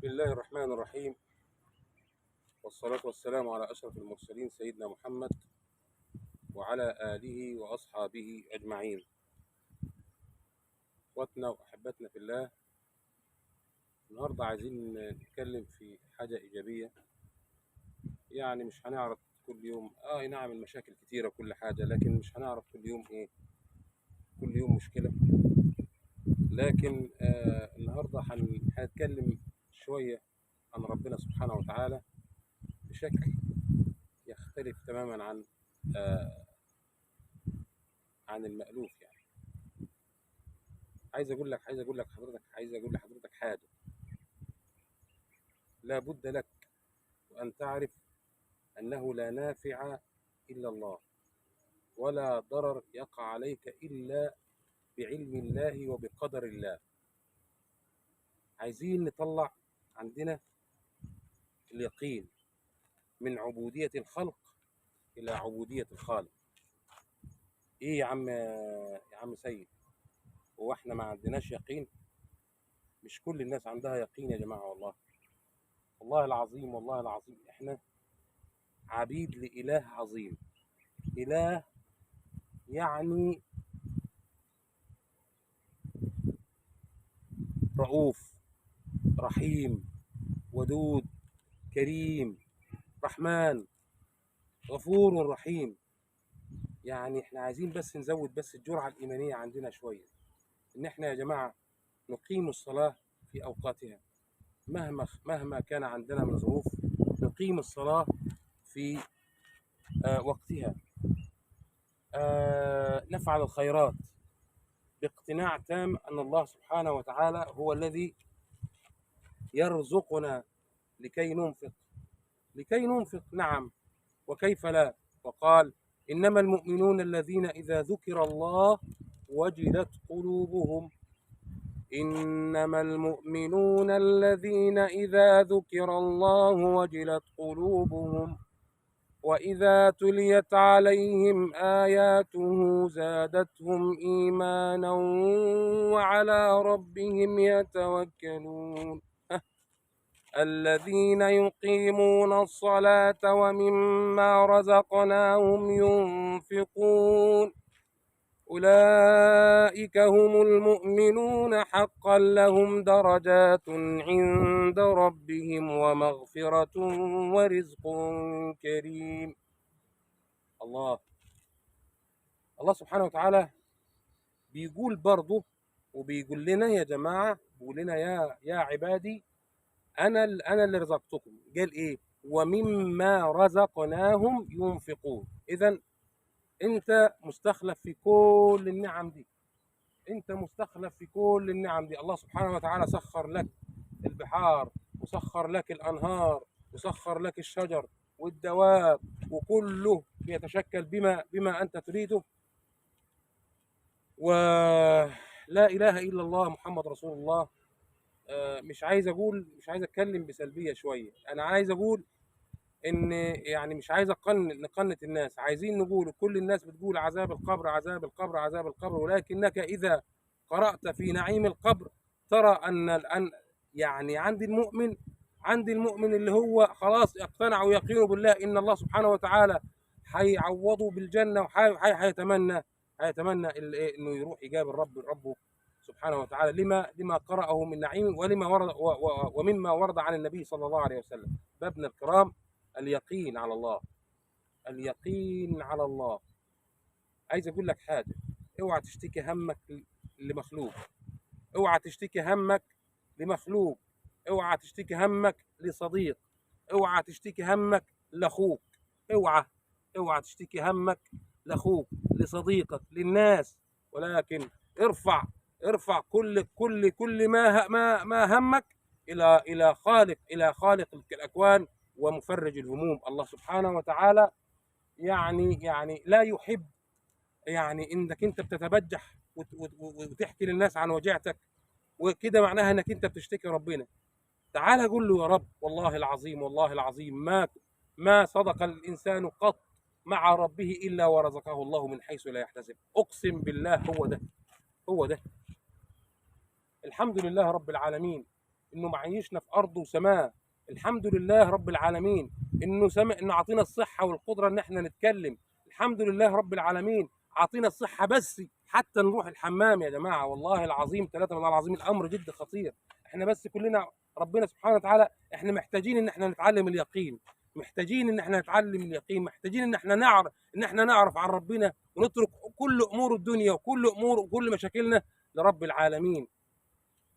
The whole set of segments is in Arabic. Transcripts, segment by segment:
بسم الله الرحمن الرحيم، والصلاة والسلام على أشرف المرسلين سيدنا محمد وعلى آله وأصحابه أجمعين. إخواتنا وأحبتنا في الله، النهاردة عايزين نتكلم في حاجة إيجابية. يعني مش هنعرف كل يوم نعم المشاكل كتيرة كل حاجة، لكن مش هنعرف كل يوم كل يوم مشكلة. لكن النهاردة هنتكلم شوية عن ربنا سبحانه وتعالى بشكل يختلف تماما عن المألوف. يعني عايز اقول لحضرتك حاجه. لا بد لك وان تعرف انه لا نافع الا الله، ولا ضرر يقع عليك الا بعلم الله وبقدر الله. عايزين نطلع عندنا اليقين من عبوديه الخلق الى عبوديه الخالق. ايه يا عم سيد، هو احنا ما عندناش يقين؟ مش كل الناس عندها يقين يا جماعه. والله العظيم، والله العظيم احنا عبيد لإله عظيم. إله يعني رؤوف، رحيم، ودود، كريم، رحمن، غفور رحيم. يعني احنا عايزين بس نزود الجرعة الإيمانية عندنا شوية، إن احنا يا جماعة نقيم الصلاة في أوقاتها. مهما كان عندنا من ظروف، نقيم الصلاة في وقتها. نفعل الخيرات باقتناع تام أن الله سبحانه وتعالى هو الذي يرزقنا لكي ننفق. نعم، وكيف لا؟ وقال: إنما المؤمنون الذين إذا ذكر الله وجلت قلوبهم. إنما المؤمنون الذين إذا ذكر الله وجلت قلوبهم وإذا تليت عليهم آياته زادتهم إيمانا وعلى ربهم يتوكلون. الذين يقيمون الصلاة ومما رزقناهم ينفقون أولئك هم المؤمنون حقا، لهم درجات عند ربهم ومغفرة ورزق كريم. الله سبحانه وتعالى بيقول برضه، وبيقول لنا يا جماعة، بيقول لنا يا عبادي انا اللي رزقتكم. قال ايه؟ ومما رزقناهم ينفقون. اذا انت مستخلف في كل النعم دي، الله سبحانه وتعالى سخر لك البحار، وسخر لك الانهار، وسخر لك الشجر والدواب، وكله يتشكل بما انت تريده. ولا اله الا الله محمد رسول الله. مش عايز اتكلم بسلبيه شويه. انا عايز اقول ان يعني مش عايز نقنط الناس. عايزين نقول كل الناس بتقول عذاب القبر، عذاب القبر، عذاب القبر، ولكنك اذا قرأت في نعيم القبر ترى ان يعني عند المؤمن اللي هو خلاص اقتنع ويقين بالله ان الله سبحانه وتعالى هيعوضه بالجنه، هيتمنى انه يروح يقابل ربه سبحانه وتعالى لما قرأه من نعيم، ولما ورد ومما ورد عن النبي صلى الله عليه وسلم. بابنا الكرام، اليقين على الله، اليقين على الله. عايز اقول لك حاجه: اوعى تشتكي همك لمخلوق، اوعى تشتكي همك لمخلوق، اوعى تشتكي همك لصديق، اوعى تشتكي همك لاخوك، اوعى تشتكي همك لاخوك، لصديقك، للناس. ولكن ارفع كل ما همك الى خالق الاكوان ومفرج الهموم. الله سبحانه وتعالى يعني لا يحب يعني انك انت بتتبجح وتحكي للناس عن وجعتك، وكده معناها انك انت بتشتكي ربنا. تعال قول له: يا رب، والله العظيم، والله العظيم ما صدق الانسان قط مع ربه الا ورزقه الله من حيث لا يحتسب. اقسم بالله هو ده. الحمد لله رب العالمين انه معيشنا في ارضه وسماه. الحمد لله رب العالمين انه سمع، انه عطينا الصحه والقدره ان احنا نتكلم. الحمد لله رب العالمين عطينا الصحه بس حتى نروح الحمام يا جماعه. والله العظيم ثلاثه من الله العظيم الامر جد خطير. احنا بس كلنا ربنا سبحانه وتعالى احنا محتاجين ان احنا نتعلم اليقين، محتاجين ان احنا نتعلم اليقين، محتاجين ان احنا نعرف عن ربنا ونترك كل امور الدنيا وكل مشاكلنا لرب العالمين.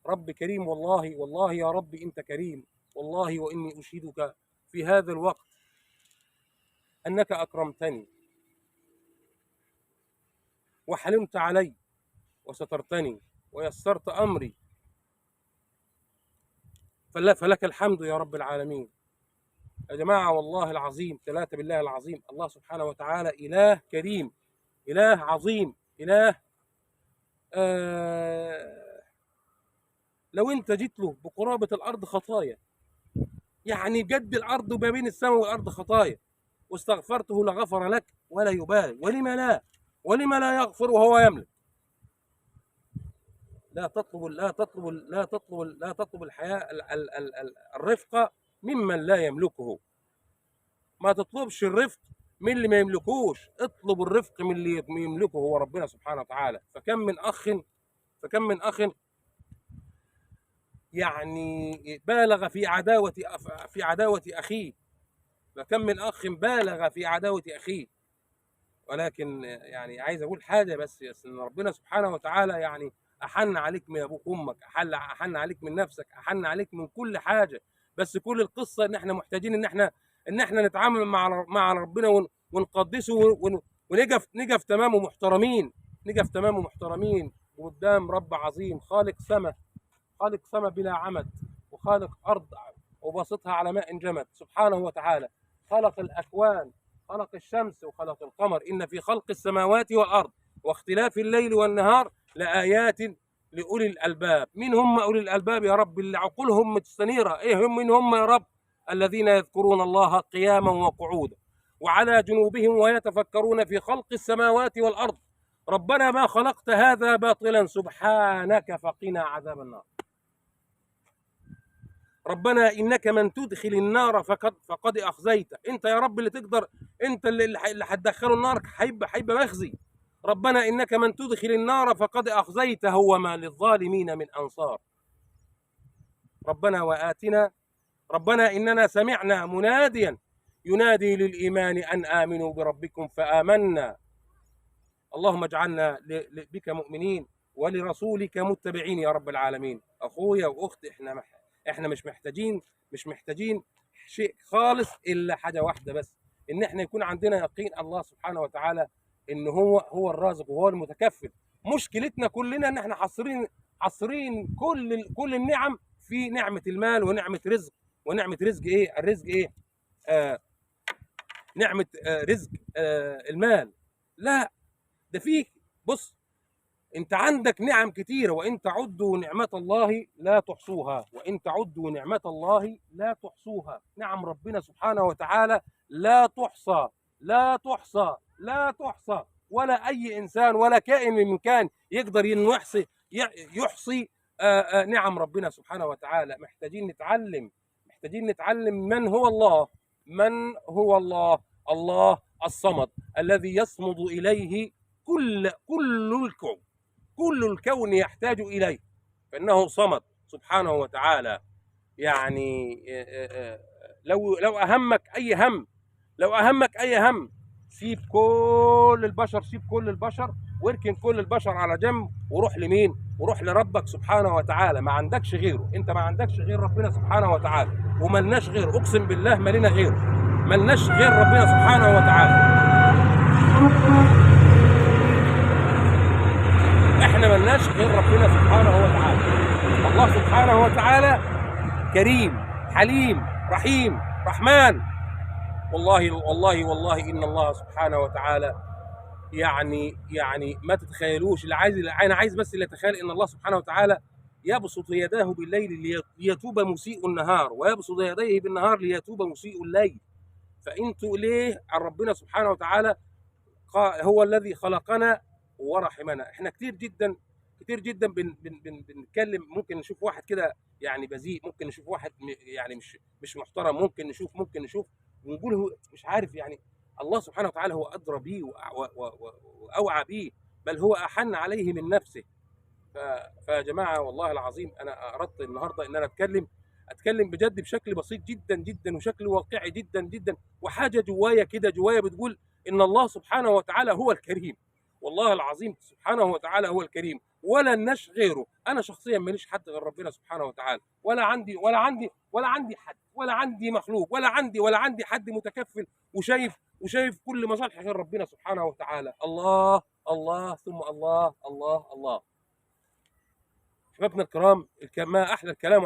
رب كريم والله، والله يا رب انت كريم والله. واني اشهدك في هذا الوقت انك اكرمتني وحلمت علي وسترتني ويسرت امري، فلك الحمد يا رب العالمين. يا جماعه والله العظيم ثلاثه بالله العظيم الله سبحانه وتعالى اله كريم، اله عظيم، اله لو انت جيت له بقرابه الارض خطايا، يعني قد الارض وما بين السماء والارض خطايا، واستغفرته لغفر لك ولا يبالي. ولم لا يغفر وهو يملك. لا تطلب الحياة الرفقة ممن لا يملكه. ما تطلبش الرفق من اللي ما يملكوش، اطلب الرفق من اللي يملكه هو ربنا سبحانه وتعالى. فكم من أخ يعني بالغ في عداوة أخيه. فكم من أخ بالغ في عداوة أخيه. ولكن يعني عايز أقول حاجة بس إن ربنا سبحانه وتعالى يعني أحن عليك من أبوك وأمك، أحن عليك من نفسك، أحن عليك من كل حاجة. بس كل القصة إن إحنا محتاجين إن إحنا نتعامل مع ربنا ونقدسه ونقف تمام ومحترمين، نقف تمام ومحترمين قدام رب عظيم، خالق سماء بلا عمد، وخالق أرض وبسطها على ماء جمد سبحانه وتعالى. خلق الأكوان، خلق الشمس وخلق القمر. إن في خلق السماوات والأرض واختلاف الليل والنهار لآيات لأولي الألباب. مين هم أولي الألباب يا رب؟ اللي عقولهم مستنيرة. مين هم يا رب؟ الذين يذكرون الله قياما وقعودا وعلى جنوبهم ويتفكرون في خلق السماوات والأرض ربنا ما خلقت هذا باطلا سبحانك فقنا عذاب النار. ربنا إنك من تدخل النار فقد أخزيته. أنت يا رب اللي تقدر، أنت اللي هتدخله النار هيبقى مخزي. ربنا إنك من تدخل النار فقد أخزيته وما للظالمين من أنصار. ربنا إننا سمعنا مناديا ينادي للإيمان أن آمنوا بربكم فآمنا. اللهم اجعلنا بك مؤمنين ولرسولك متبعين يا رب العالمين. أخويا وأختي، احنا مش محتاجين شيء خالص الا حاجه واحده بس، ان احنا يكون عندنا يقين الله سبحانه وتعالى ان هو الرازق وهو المتكفل. مشكلتنا كلنا ان احنا حاصرين كل النعم في نعمه المال ونعمه رزق ايه؟ الرزق ايه؟ نعمه رزق المال. لا، ده فيك. بص، انت عندك نعم كتيرة، وان تعدوا نعمة الله لا تحصوها، وان تعدوا نعمة الله لا تحصوها. نعم ربنا سبحانه وتعالى لا تحصى، لا تحصى، لا تحصى. ولا اي انسان ولا كائن من كان يقدر انه يحصي نعم ربنا سبحانه وتعالى. محتاجين نتعلم من هو الله. الله الصمد الذي يصمد اليه كل الكون يحتاج إليه، فإنه صمد سبحانه وتعالى. يعني لو أهمك أي هم، سيب كل البشر واركن كل البشر على جنب وروح لمين؟ وروح لربك سبحانه وتعالى. ما عندكش غيره، انت ما عندكش غير ربنا سبحانه وتعالى، وملناش غير، اقسم بالله مالنا غيره، ملناش غير ربنا سبحانه وتعالى. احنا ملناش غير ربنا سبحانه وتعالى. الله سبحانه وتعالى كريم حليم رحيم رحمن. والله ان الله سبحانه وتعالى يعني ما تتخيلوش. انا عايز بس اللي يتخيل ان الله سبحانه وتعالى يبسط يداه بالليل ليتوب مسيء النهار، ويبسط يديه بالنهار ليتوب مسيء الليل. فانتوا ليه عن ربنا سبحانه وتعالى هو الذي خلقنا ورحمنا. احنا كتير جدا كتير جدا بنتكلم، ممكن نشوف واحد كده يعني بذيء، ممكن نشوف واحد يعني مش محترم، ممكن نشوف ونقول هو مش عارف يعني. الله سبحانه وتعالى هو أدرى بيه وأوعى بيه، بل هو أحن عليه من نفسه. فيا جماعه والله العظيم انا اردت النهارده ان انا اتكلم بجد بشكل بسيط جدا جدا وشكل واقعي جدا جدا، وحاجه جوايا كده، جوايا بتقول ان الله سبحانه وتعالى هو الكريم. والله العظيم سبحانه وتعالى هو الكريم، ولا لناش غيره. انا شخصيا ماليش حد غير ربنا سبحانه وتعالى، ولا عندي حد، ولا عندي مخلوق، ولا عندي حد متكفل وشايف كل مصالحي غير ربنا سبحانه وتعالى. الله الله ثم الله الله الله. احبابنا الكرام، ما احلى الكلام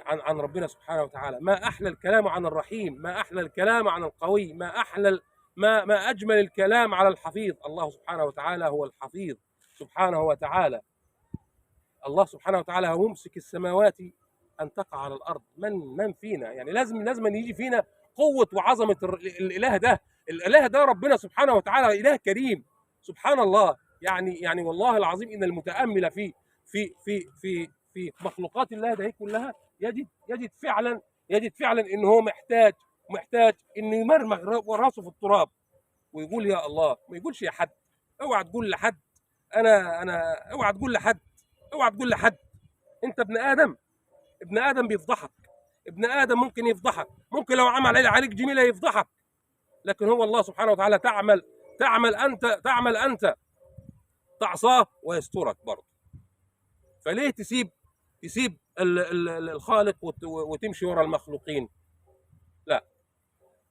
عن ربنا سبحانه وتعالى، ما احلى الكلام عن الرحيم، ما احلى الكلام عن القوي، ما احلى ما اجمل الكلام على الحفيظ. الله سبحانه وتعالى هو الحفيظ سبحانه وتعالى. الله سبحانه وتعالى هو ممسك السماوات ان تقع على الارض. من فينا يعني لازم يجي فينا قوه وعظمه الاله ده. الاله ده ربنا سبحانه وتعالى اله كريم سبحان الله. يعني والله العظيم ان المتامل في مخلوقات الله ده كلها يجد فعلا ان هو محتاج انه يمرمغ راسه في التراب ويقول يا الله، ما يقولش يا حد. اوعى تقول لحد انا اوعى تقول لحد انت ابن ادم بيفضحك. ابن ادم ممكن يفضحك، ممكن لو عمل عليك جميله يفضحك، لكن هو الله سبحانه وتعالى تعمل انت تعصاه ويسترك برضه. فليه تسيب الخالق وتمشي ورا المخلوقين؟ لا،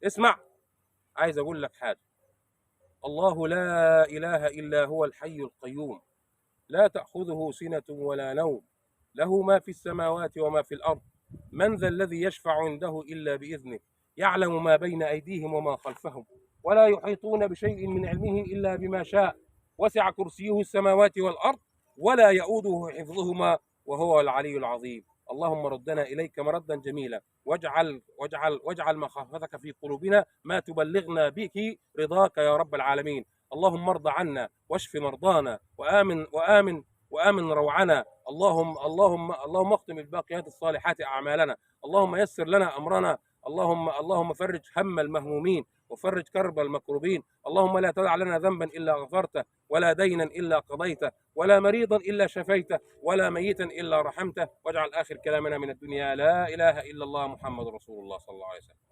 اسمع، عايز اقول لك حاجه. الله لا اله الا هو الحي القيوم، لا تاخذه سنه ولا نوم، له ما في السماوات وما في الارض، من ذا الذي يشفع عنده الا باذنه، يعلم ما بين ايديهم وما خلفهم، ولا يحيطون بشيء من علمه الا بما شاء، وسع كرسيه السماوات والارض ولا يؤوده حفظهما وهو العلي العظيم. اللهم ردنا اليك مردا جميلا، واجعل مخافتك في قلوبنا ما تبلغنا به رضاك يا رب العالمين. اللهم ارض عنا واشف مرضانا وامن روعنا. اللهم اختم بالباقيات الصالحات اعمالنا. اللهم يسر لنا امرنا. اللهم فرج هم المهمومين وفرج كرب المكروبين. اللهم لا تدع لنا ذنبا الا غفرته، ولا دينا الا قضيته، ولا مريضا الا شفيته، ولا ميتا الا رحمته. واجعل اخر كلامنا من الدنيا لا اله الا الله محمد رسول الله صلى الله عليه وسلم.